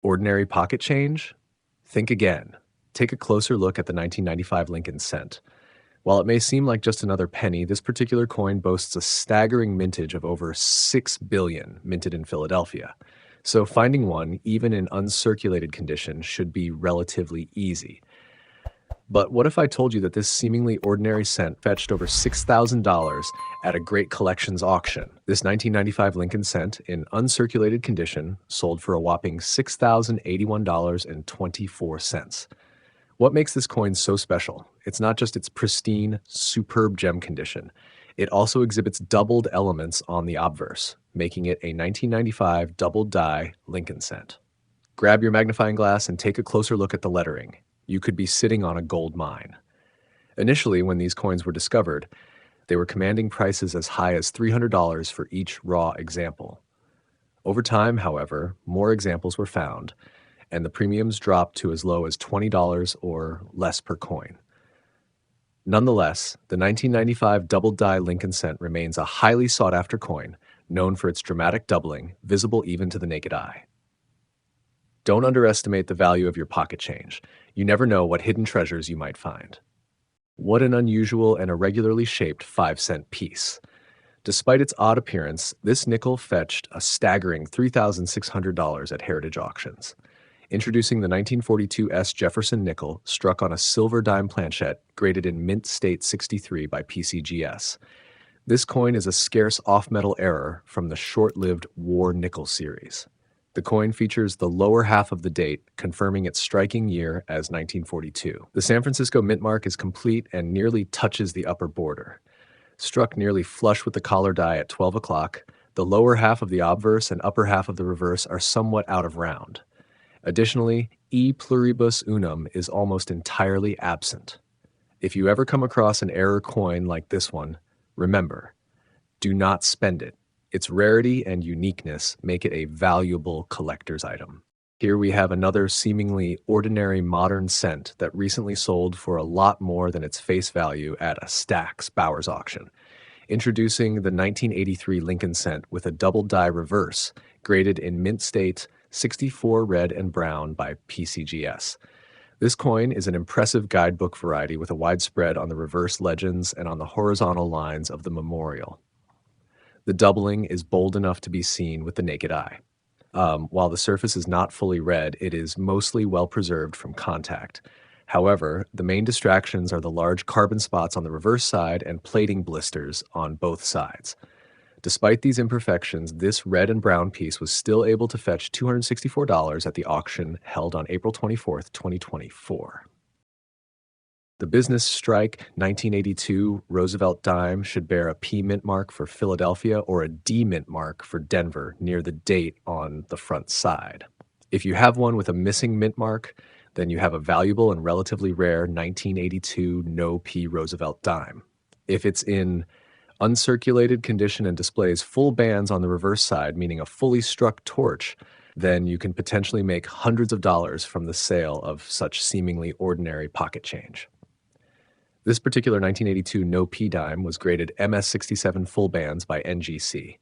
Ordinary pocket change? Think again. Take a closer look at the 1995 Lincoln cent. While it may seem like just another penny, this particular coin boasts a staggering mintage of over 6 billion minted in Philadelphia. So finding one, even in uncirculated condition, should be relatively easy. But what if I told you that this seemingly ordinary cent fetched over $6,000 at a great collections auction? This 1995 Lincoln cent, in uncirculated condition, sold for a whopping $6,081.24. What makes this coin so special? It's not just its pristine, superb gem condition. It also exhibits doubled elements on the obverse, making it a 1995 doubled die Lincoln cent. Grab your magnifying glass and take a closer look at the lettering. You could be sitting on a gold mine. Initially, when these coins were discovered, they were commanding prices as high as $300 for each raw example. Over time, however, more examples were found, and the premiums dropped to as low as $20 or less per coin. Nonetheless, the 1995 double die Lincoln cent remains a highly sought-after coin, known for its dramatic doubling, visible even to the naked eye. Don't underestimate the value of your pocket change. You never know what hidden treasures you might find. What an unusual and irregularly shaped 5-cent piece. Despite its odd appearance, this nickel fetched a staggering $3,600 at heritage auctions. Introducing the 1942 S. Jefferson nickel, struck on a silver dime planchette graded in Mint State 63 by PCGS. This coin is a scarce off-metal error from the short-lived War Nickel series. The coin features the lower half of the date, confirming its striking year as 1942. The San Francisco mint mark is complete and nearly touches the upper border. Struck nearly flush with the collar die at 12 o'clock, the lower half of the obverse and upper half of the reverse are somewhat out of round. Additionally, E pluribus unum is almost entirely absent. If you ever come across an error coin like this one, remember, do not spend it. Its rarity and uniqueness make it a valuable collector's item. Here we have another seemingly ordinary modern cent that recently sold for a lot more than its face value at a Stack's Bowers auction. Introducing the 1983 Lincoln cent with a double die reverse, graded in Mint State 64 red and brown by PCGS. This coin is an impressive guidebook variety with a wide spread on the reverse legends and on the horizontal lines of the memorial. The doubling is bold enough to be seen with the naked eye. While the surface is not fully red, it is mostly well preserved from contact. However, the main distractions are the large carbon spots on the reverse side and plating blisters on both sides. Despite these imperfections, this red and brown piece was still able to fetch $264 at the auction held on April 24, 2024. The business strike 1982 Roosevelt dime should bear a P mint mark for Philadelphia or a D mint mark for Denver near the date on the front side. If you have one with a missing mint mark, then you have a valuable and relatively rare 1982 no P Roosevelt dime. If it's in uncirculated condition and displays full bands on the reverse side, meaning a fully struck torch, then you can potentially make hundreds of dollars from the sale of such seemingly ordinary pocket change. This particular 1982 no P dime was graded MS67 full bands by NGC.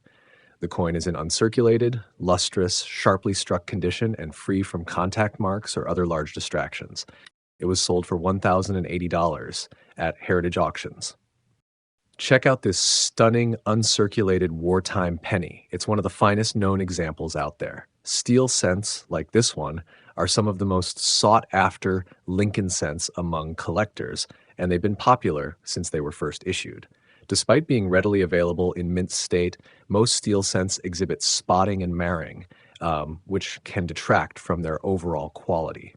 The coin is in uncirculated, lustrous, sharply struck condition and free from contact marks or other large distractions. It was sold for $1,080 at heritage auctions. Check out this stunning uncirculated wartime penny. It's one of the finest known examples out there. Steel cents, like this one, are some of the most sought-after Lincoln cents among collectors, and they've been popular since they were first issued. Despite being readily available in mint state, most steel cents exhibit spotting and marring, which can detract from their overall quality.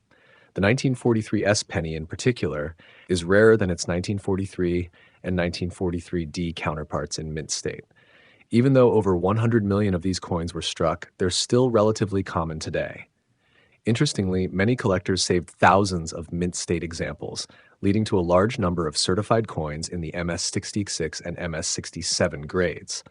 The 1943 S penny in particular is rarer than its 1943 and 1943D counterparts in mint state. Even though over 100 million of these coins were struck, they're still relatively common today. Interestingly, many collectors saved thousands of mint state examples, leading to a large number of certified coins in the MS66 and MS67 grades.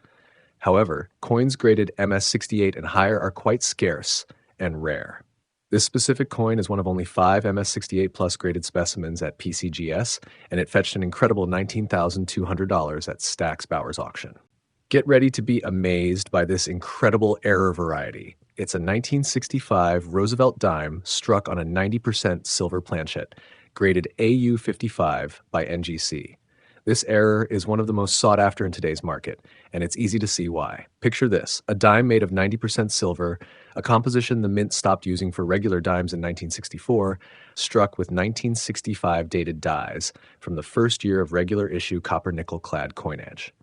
However, coins graded MS68 and higher are quite scarce and rare. This specific coin is one of only 5 MS68 Plus graded specimens at PCGS, and it fetched an incredible $19,200 at Stack's Bowers auction. Get ready to be amazed by this incredible error variety. It's a 1965 Roosevelt dime struck on a 90% silver planchet, graded AU55 by NGC. This error is one of the most sought after in today's market, and it's easy to see why. Picture this, a dime made of 90% silver, a composition the mint stopped using for regular dimes in 1964, struck with 1965 dated dies from the first year of regular issue copper nickel clad coinage.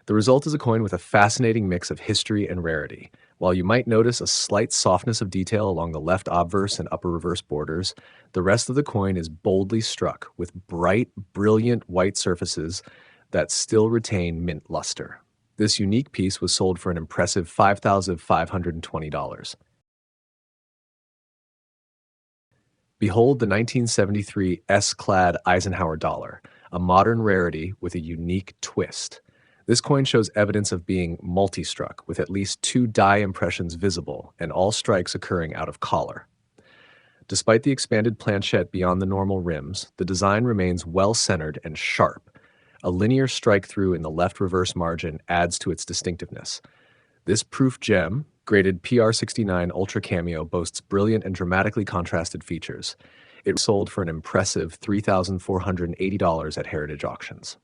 The result is a coin with a fascinating mix of history and rarity. While you might notice a slight softness of detail along the left obverse and upper reverse borders, the rest of the coin is boldly struck with bright, brilliant white surfaces that still retain mint luster. This unique piece was sold for an impressive $5,520. Behold the 1973 S-clad Eisenhower dollar, a modern rarity with a unique twist. This coin shows evidence of being multi-struck, with at least 2 die impressions visible and all strikes occurring out of collar. Despite the expanded planchette beyond the normal rims, the design remains well-centered and sharp. A linear strike-through in the left reverse margin adds to its distinctiveness. This proof gem, graded PR69 Ultra Cameo, boasts brilliant and dramatically contrasted features. It sold for an impressive $3,480 at heritage auctions.